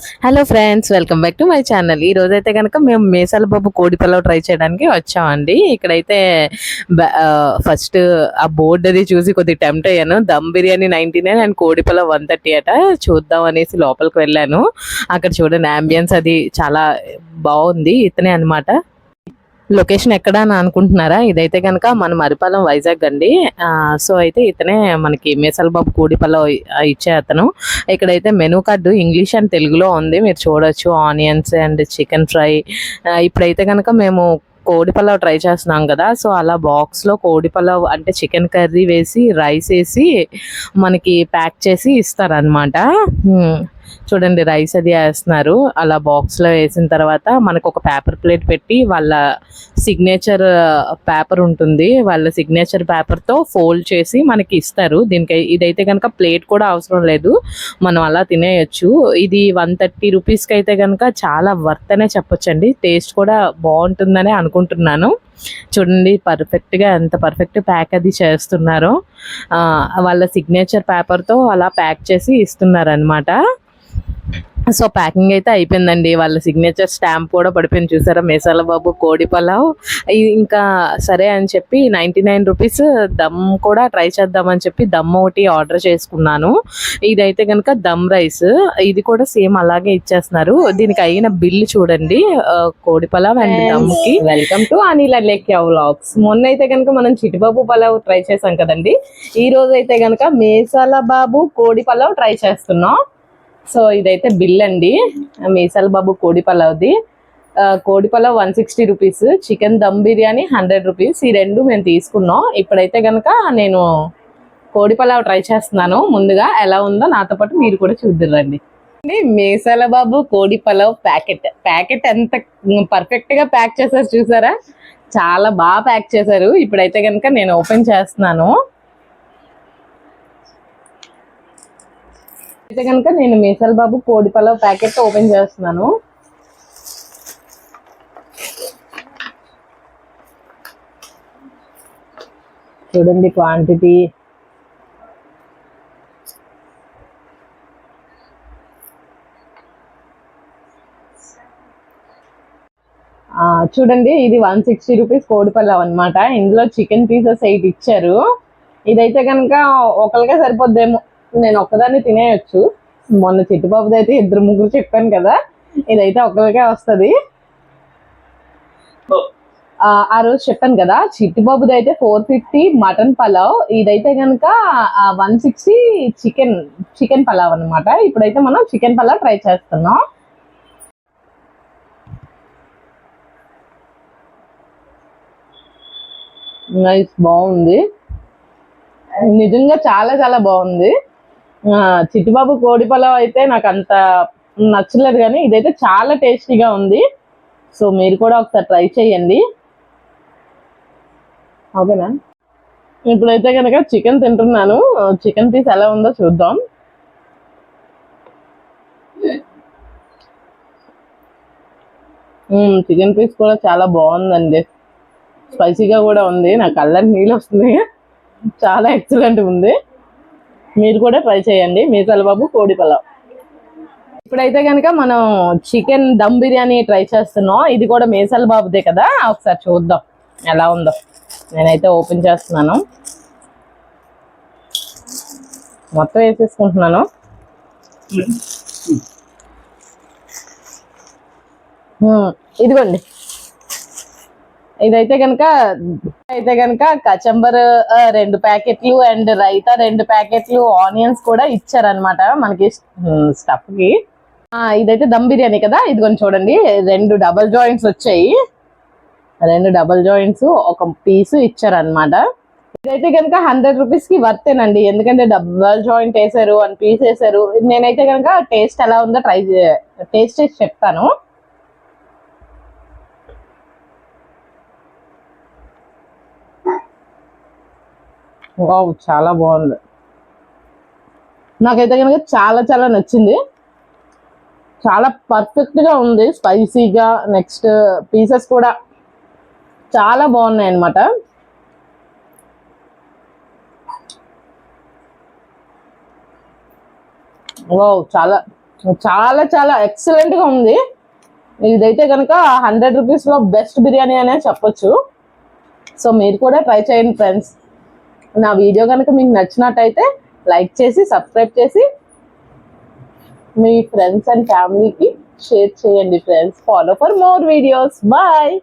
Hello friends, welcome back to my channel. ఈ రోజైతే కనుక మేము మేసాల బాబు కోడి పలావ్ ట్రై చేయడానికి వచ్చామండి. ఇక్కడైతే ఫస్ట్ ఆ బోర్డు అది చూసి కొద్దిగా టెంప్ట్ అయ్యాను. దమ్ బిర్యానీ 99 అండ్ కోడి పలావ్ 130 అట. చూద్దాం అనేసి లోపలికి వెళ్ళాను. అక్కడ చూడండి, అంబియన్స్ అది చాలా బాగుంది. ఇతనే అనమాట. లొకేషన్ ఎక్కడ అని అనుకుంటున్నారా? ఇదైతే కనుక మన మరిపాలెం వైజాగ్ అండి. సో అయితే ఇతనే మనకి మేసాల బాబు కోడి పలావ్ ఇచ్చే అతను. ఇక్కడైతే మెనూ కార్డు ఇంగ్లీష్ అండ్ తెలుగులో ఉంది, మీరు చూడొచ్చు. Onions and chicken fry. ఇప్పుడైతే కనుక మేము కోడి పలావ్ ట్రై చేస్తున్నాం కదా, సో అలా బాక్స్లో కోడి పలావ్ అంటే చికెన్ కర్రీ వేసి రైస్ వేసి మనకి ప్యాక్ చేసి ఇస్తారనమాట. చూడండి, రైస్ అది వేస్తున్నారు. అలా బాక్స్లో వేసిన తర్వాత మనకు ఒక పేపర్ ప్లేట్ పెట్టి వాళ్ళ సిగ్నేచర్ పేపర్ ఉంటుంది, వాళ్ళ సిగ్నేచర్ పేపర్తో ఫోల్డ్ చేసి మనకి ఇస్తారు. దీనికి ఇదైతే కనుక ప్లేట్ కూడా అవసరం లేదు, మనం అలా తినేయచ్చు. ఇది 130 రూపీస్కి అయితే కనుక చాలా వర్త్ అనే చెప్పొచ్చండి. టేస్ట్ కూడా బాగుంటుందనే అనుకుంటున్నాను. చూడండి, పర్ఫెక్ట్గా ఎంత పర్ఫెక్ట్ ప్యాక్ అది చేస్తున్నారో. వాళ్ళ సిగ్నేచర్ పేపర్తో అలా ప్యాక్ చేసి ఇస్తున్నారనమాట. సో ప్యాకింగ్ అయితే అయిపోయిందండి. వాళ్ళ సిగ్నేచర్ స్టాంప్ కూడా పడిపోయింది, చూసారా, మేసాల బాబు కోడి పలావ్. ఇంకా సరే అని చెప్పి 99 రూపీస్ దమ్ కూడా ట్రై చేద్దామని చెప్పి దమ్ ఒకటి ఆర్డర్ చేసుకున్నాను. ఇదైతే కనుక దమ్ రైస్, ఇది కూడా సేమ్ అలాగే ఇచ్చేస్తున్నారు. దీనికి అయిన బిల్ చూడండి, కోడి పలావ్ అండ్ దమ్కి. Welcome to Anil Alekhya vlogs. మొన్న అయితే కనుక మనం చిటిబాబు పలావ్ ట్రై చేసాం కదండి. ఈ రోజు అయితే కనుక మేసాల బాబు కోడి పలావ్ ట్రై చేస్తున్నాం. సో ఇదైతే బిల్ అండి, మేసాల బాబు కోడి పలావ్ది. కోడి pulao 160 rupees, chicken dum biryani 100 rupees. ఈ రెండు మేము తీసుకున్నాం. ఇప్పుడైతే కనుక నేను కోడి పలావ్ ట్రై చేస్తున్నాను. ముందుగా ఎలా ఉందో నాతో పాటు మీరు కూడా చూద్దురండి. మేసాల బాబు కోడి పలావ్ ప్యాకెట్ ఎంత పర్ఫెక్ట్ గా ప్యాక్ చేశారు చూసారా, చాలా బాగా ప్యాక్ చేశారు. ఇప్పుడైతే కనుక నేను ఓపెన్ చేస్తున్నాను. అయితే కనుక నేను మేసాల బాబు కోడి పలావ్ ప్యాకెట్ ఓపెన్ చేస్తున్నాను. చూడండి క్వాంటిటీ. చూడండి, ఇది 160 రూపీస్ కోడి పలావ్ అనమాట. ఇందులో చికెన్ పీసెస్ 8 ఇచ్చారు. ఇదైతే కనుక ఒకరికే సరిపోద్దేమో, నేను ఒక్కదాన్ని తినేయచ్చు. మొన్న చిట్టుబాబుది అయితే 2-3 చెప్పాను కదా, ఇదైతే ఒక్కరికే వస్తుంది. ఆ రోజు చెప్పాను కదా, చిట్టుబాబుది అయితే 450 మటన్ పలావ్, ఇదైతే కనుక 160 చికెన్ పలావ్ అనమాట. ఇప్పుడైతే మనం చికెన్ పలావ్ ట్రై చేస్తున్నాం. నైస్, బాగుంది, నిజంగా చాలా చాలా బాగుంది. చిట్టుబాబు కోడి పలావ్ అయితే నాకు అంత నచ్చలేదు, కానీ ఇదైతే చాలా టేస్టీగా ఉంది. సో మీరు కూడా ఒకసారి ట్రై చేయండి, ఓకేనా? ఇప్పుడైతే కనుక చికెన్ తింటున్నాను. చికెన్ పీస్ ఎలా ఉందో చూద్దాం. చికెన్ పీస్ కూడా చాలా బాగుందండి, స్పైసీగా కూడా ఉంది. నాకు కళ్ళకి నీళ్ళు వస్తున్నాయి, చాలా ఎక్సలెంట్ ఉంది. మీరు కూడా ట్రై చేయండి మేసాల బాబు కోడి పలావ్. ఇప్పుడైతే కనుక మనం చికెన్ దమ్ బిర్యానీ ట్రై చేస్తున్నాం. ఇది కూడా మేసాల బాబుదే కదా, ఒకసారి చూద్దాం ఎలా ఉందో. నేనైతే ఓపెన్ చేస్తున్నాను, మొత్తం వేసేసుకుంటున్నాను. ఇదిగోండి, ఇదైతే కనుక కచంబర్ 2 ప్యాకెట్లు అండ్ రైతా 2 ప్యాకెట్లు, ఆనియన్స్ కూడా ఇచ్చారనమాట మనకి స్టఫ్ కి. ఇదైతే దమ్ బిర్యానీ కదా, ఇదిగోండి చూడండి, 2 డబల్ జాయింట్స్ వచ్చాయి. 2 డబల్ జాయింట్స్, ఒక పీసు ఇచ్చారనమాట. ఇదైతే కనుక 100 రూపీస్ కి వర్తేనండి, ఎందుకంటే డబల్ జాయింట్ వేసారు, 1 పీస్ వేసారు. నేనైతే కనుక టేస్ట్ ఎలా ఉందో టేస్ట్ చేసి చెప్తాను. వావ్, చాలా బాగుంది. నాకైతే కనుక చాలా చాలా నచ్చింది, చాలా పర్ఫెక్ట్ గా ఉంది, స్పైసీగా. నెక్స్ట్ పీసెస్ కూడా చాలా బాగున్నాయి అన్నమాట. వావ్, చాలా చాలా చాలా ఎక్సలెంట్ గా ఉంది. ఇదైతే కనుక 100 రూపీస్ లో బెస్ట్ బిర్యానీ అనే చెప్పొచ్చు. సో మీరు కూడా ట్రై చేయండి ఫ్రెండ్స్. నా వీడియో కనుక మీకు నచ్చినట్టయితే లైక్ చేసి సబ్స్క్రైబ్ చేసి మీ ఫ్రెండ్స్ అండ్ ఫ్యామిలీకి షేర్ చేయండి friends. Follow for more videos. Bye.